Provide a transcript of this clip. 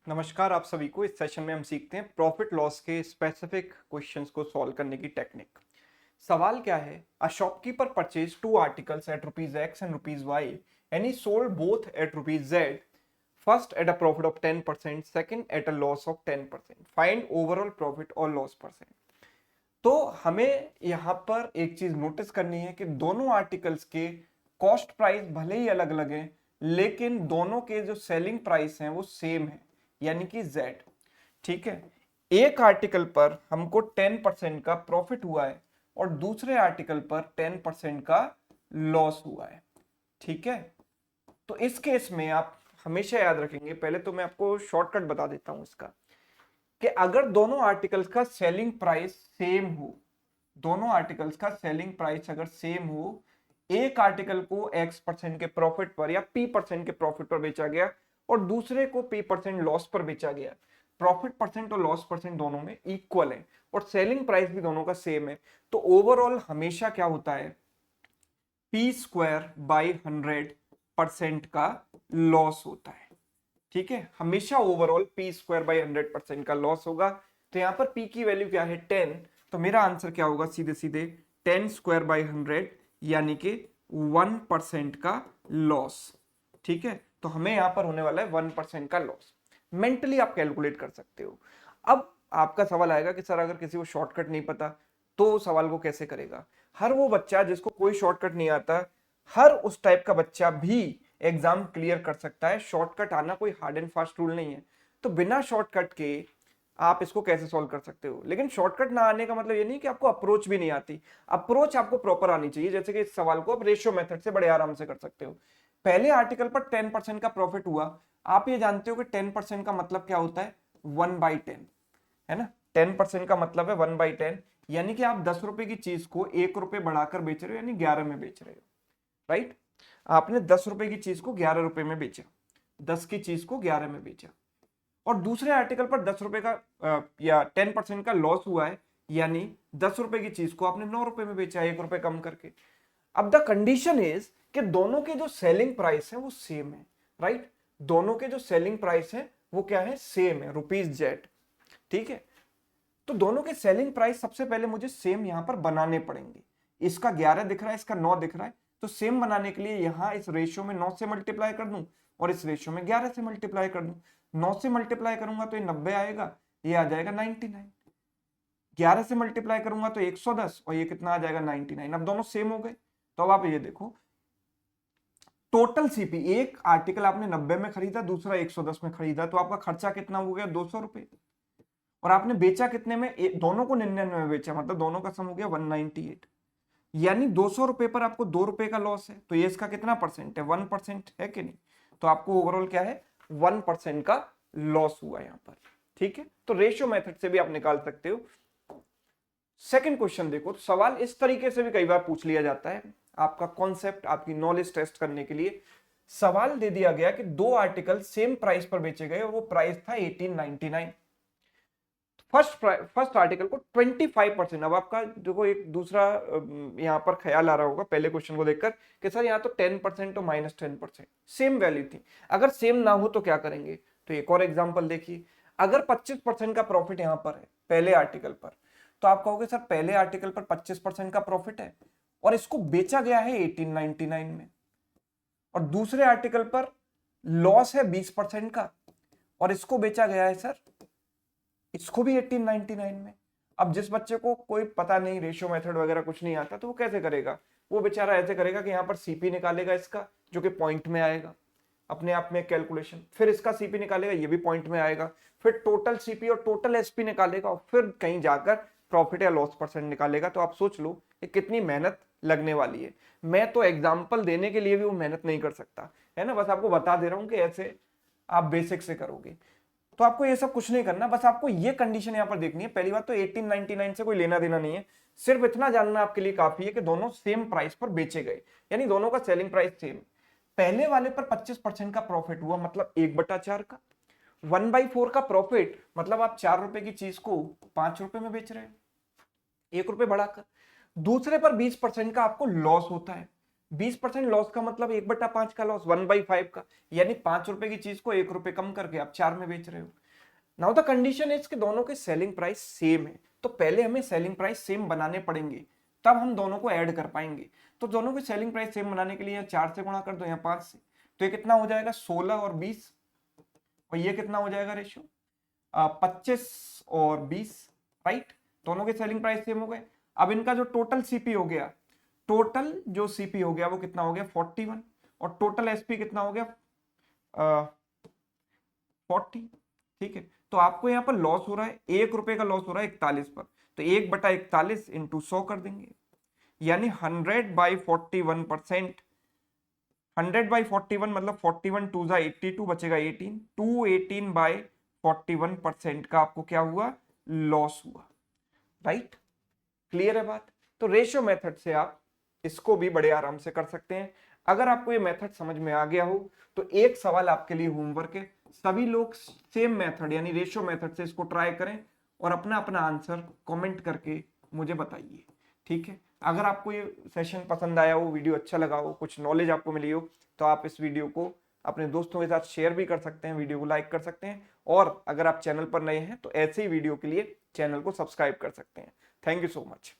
नमस्कार आप सभी को। इस सेशन में हम सीखते हैं प्रॉफिट लॉस के स्पेसिफिक क्वेश्चंस को सॉल्व करने की टेक्निक। सवाल क्या है? A shopkeeper purchase two articles at rupees X and rupees Y and he sold both at rupees Z, first at a profit of 10%, second at a loss of 10%, find overall profit और loss percent. तो हमें यहाँ पर एक चीज notice करनी है कि दोनों आर्टिकल्स के कॉस्ट प्राइस भले ही अलग अलग हैं, लेकिन दोनों के जो सेलिंग प्राइस हैं वो सेम है, यानी कि Z। ठीक है, एक आर्टिकल पर हमको 10% का प्रॉफिट हुआ है और दूसरे आर्टिकल पर 10% का लॉस हुआ है। ठीक है, तो इस केस में आप हमेशा याद रखेंगे, पहले तो मैं आपको शॉर्टकट बता देता हूं इसका, कि अगर दोनों आर्टिकल्स का सेलिंग प्राइस सेम हो, दोनों आर्टिकल्स का सेलिंग प्राइस अगर सेम हो, एक आर्टिकल को X% के प्रॉफिट पर या P% के प्रॉफिट पर बेचा गया और दूसरे को P% लॉस पर बेचा गया, प्रॉफिट परसेंट और लॉस परसेंट दोनों में इक्वल है और सेलिंग प्राइस भी दोनों का सेम है, तो ओवरऑल हमेशा क्या होता है? P²/100% का लॉस होता है। ठीक है, हमेशा ओवरऑल P²/100% का लॉस होगा। तो यहां पर P की वैल्यू क्या है? 10। तो मेरा आंसर क्या होगा? सीधे सीधे 10²/100 यानी कि 1% का लॉस। ठीक है, तो हमें यहां पर होने वाला है 1% का लॉस। मेंटली आप कैलकुलेट कर सकते हो। अब आपका सवाल आएगा कि सर अगर किसी को शॉर्टकट नहीं पता तो सवाल को कैसे करेगा? हर वो बच्चा जिसको कोई शॉर्टकट नहीं आता, हर उस टाइप का बच्चा भी एग्जाम क्लियर कर सकता है। शॉर्टकट आना कोई हार्ड एंड फास्ट रूल नहीं है। तो बिना शॉर्टकट के आप इसको कैसे सॉल्व कर सकते हो? लेकिन शॉर्टकट ना आने का मतलब ये नहीं कि आपको अप्रोच भी नहीं आती। अप्रोच आपको प्रॉपर आनी चाहिए। जैसे कि इस सवाल को आप रेशियो मेथड से बड़े आराम से कर सकते हो। पहले आर्टिकल पर 10% का प्रॉफिट हुआ। आप ये जानते हो कि 10% का मतलब क्या होता है? 1/10, है ना? 10% का मतलब है 1/10, यानी कि आप 10 रुपए की चीज को 1 रुपए बढ़ाकर बेच रहे हो, यानी 11 में बेच रहे हो। राइट? आपने 10 रुपए की चीज को 11 रुपए में बेचा, 10 की चीज को 11 में बेचा, और दूसरे आर्टिकल पर 10 रुपए का या 10% का लॉस हुआ है, यानी 10 रुपए की चीज को आपने 9 रुपए में बेचा, 1 रुपए कम करके। अब द कंडीशन इज कि दोनों के जो सेलिंग प्राइस है वो सेम है। राइट? दोनों के जो सेलिंग प्राइस है वो क्या है? सेम है, रुपीज जेड। ठीक है, तो दोनों के सेलिंग प्राइस सबसे पहले मुझे सेम यहां पर बनाने पड़ेंगे। इसका 11 दिख रहा है, इसका 9 दिख रहा है, तो सेम बनाने के लिए यहां इस रेशियो में 9 से मल्टीप्लाई कर दूं और इस रेशियो में 11 से मल्टीप्लाई कर दूं। 9 से मल्टीप्लाई करूंगा तो ये 90 आएगा, ये आ जाएगा 99। 11 से मल्टीप्लाई करूंगा तो 110 और ये कितना आ जाएगा? 99। अब दोनों सेम हो गए। तो अब आप ये देखो, टोटल सीपी, एक आर्टिकल आपने 90 में खरीदा, दूसरा 110 में खरीदा, तो आपका खर्चा कितना हो गया? 200 रुपए। और आपने बेचा कितने में? दोनों को 99 में बेचा, मतलब दोनों का सम हो गया 198, यानी 200 रुपए पर आपको 2 रुपए का लॉस है। तो ये इसका कितना परसेंट है? 1% है कि नहीं? तो आपको ओवरऑल क्या है? 1% का लॉस हुआ यहां पर। ठीक है, तो रेशियो मेथड से भी आप निकाल सकते हो। सेकंड क्वेश्चन देखो, तो सवाल इस तरीके से भी कई बार पूछ लिया जाता है, आपका कॉन्सेप्ट, आपकी नॉलेज टेस्ट करने के लिए। सवाल दे दिया गया कि दो आर्टिकल सेम प्राइस पर बेचे गए और वो प्राइस था 1899। फर्स्ट आर्टिकल को 25%। अब आपका देखो एक दूसरा यहां पर ख्याल आ रहा होगा पहले क्वेश्चन को देखकर कि सर यहाँ तो 10% और -10% सेम वैल्यू थी, अगर सेम ना हो तो क्या करेंगे? तो एक और एग्जांपल देखिए। अगर 25% का प्रॉफिट यहां पर है पहले आर्टिकल पर, तो आप कहोगे सर पहले आर्टिकल पर 25% का प्रॉफिट है और इसको बेचा गया है 1899 में, और दूसरे आर्टिकल पर लॉस है 20% का और इसको बेचा गया है सर, इसको भी 1899 में। अब जिस बच्चे को कोई पता नहीं, रेशियो मेथड वगैरह कुछ नहीं आता, तो वो कैसे करेगा? वो बेचारा ऐसे करेगा कि यहाँ पर सीपी निकालेगा इसका, जो कि पॉइंट में आएगा अपने आप में कैलकुलेशन, फिर इसका सीपी निकालेगा, ये भी पॉइंट में आएगा, फिर टोटल सीपी और टोटल एसपी निकालेगा और फिर कहीं जाकर प्रॉफिट या लॉस परसेंट निकालेगा। तो आप सोच लो कि कितनी मेहनत लगने वाली है। मैं तो एग्जाम्पल देने के लिए भी वो मेहनत नहीं कर सकता, है ना, बस आपको बता दे रहा हूं कि ऐसे आप बेसिक से करोगे। तो आपको ये सब कुछ नहीं करना, बस आपको ये कंडीशन यहां पर देखनी है। पहली बात तो 1899 से कोई लेना देना नहीं है, सिर्फ इतना जानना आपके लिए काफी है कि दोनों सेम प्राइस पर बेचे गए, यानी दोनों का सेलिंग प्राइस सेम। पहले वाले पर 25% का प्रॉफिट हुआ, मतलब 1/4 का। 1/4 का प्रॉफिट मतलब आप 4 रुपए की चीज को 5 रुपए में बेच रहे हैं, 1 रुपए बढ़ाकर। दूसरे पर 20% का आपको लॉस होता है। 20% लॉस का मतलब 1/5 का लॉस, 1/5 का, यानी 5 रुपए की चीज को 1 रुपए कम करके आप 4 में बेच रहे हो। नाउ द कंडीशन इज कि दोनों के सेलिंग प्राइस सेम है, तो पहले हमें सेलिंग प्राइस सेम बनाने पड़ेंगे, तब हम दोनों को ऐड कर पाएंगे। तो दोनों के सेलिंग प्राइस सेम बनाने के लिए 4 से गुणा कर दो या 5 से, तो ये कितना हो जाएगा 16 और 20, और ये कितना हो जाएगा रेशियो 25 और 20, राइट। दोनों के सेलिंग प्राइस सेम हो गए। अब इनका जो टोटल सीपी हो गया, टोटल जो सीपी हो गया वो कितना हो गया 41, और टोटल एसपी कितना हो गया 40, ठीक है। तो आपको यहाँ पर लॉस हो रहा है 1 रुपए का, लॉस हो रहा है 41 पर, तो 1/41 इंटू 100 कर देंगे, यानी 100/41%। 100/41 मतलब 41 2 जा 82 बचेगा 18, 218/41% का आपको क्या हुआ लॉस हुआ, राइट। क्लियर है बात। तो रेशियो मेथड से आप इसको भी बड़े आराम से कर सकते हैं। अगर आपको ये मेथड समझ में आ गया हो तो एक सवाल आपके लिए होमवर्क है, सभी लोग सेम मेथड यानी रेशियो मेथड से इसको ट्राई करें और अपना अपना आंसर कमेंट करके मुझे बताइए, ठीक है। अगर आपको ये सेशन पसंद आया हो, वीडियो अच्छा लगा हो, कुछ नॉलेज आपको मिली हो, तो आप इस वीडियो को अपने दोस्तों के साथ शेयर भी कर सकते हैं, वीडियो को लाइक कर सकते हैं, और अगर आप चैनल पर नए हैं तो ऐसे ही वीडियो के लिए चैनल को सब्सक्राइब कर सकते हैं। Thank you so much.